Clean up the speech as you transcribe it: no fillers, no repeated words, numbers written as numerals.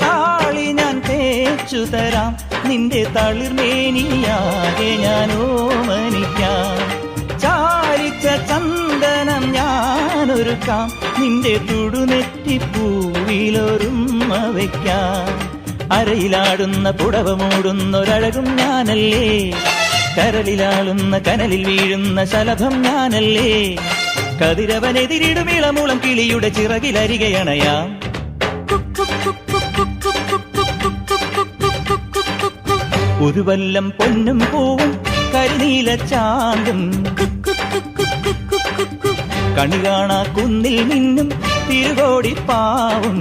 താളി ഞാൻ തേച്ചു തരാം, നിന്റെ തളിർമേനിയാകെ ഞാൻ ഓമനിക്കാം. ചാലിച്ച ചന്ദനം ഞാനൊരുക്കാം, നിന്റെ തുടുനെറ്റിപ്പൂവിലൊരുമ്മ വയ്ക്കാം. അരയിലാടുന്ന പുടവ മൂടുന്നൊരഴകും ഞാനല്ലേ, കരളിലാളുന്ന കനലിൽ വീഴുന്ന ശലഭം ഞാനല്ലേ. കതിരവനെതിരിടും ഇളമുളം കിളിയുടെ ചിറകിലരികയണയാം. ഒരു വല്ലം പൊന്നും പൂവും കരിനീല ചാന്തും, കണി കാണാ കുന്നിൽ നിന്നും തിരുകോടിപ്പാവും.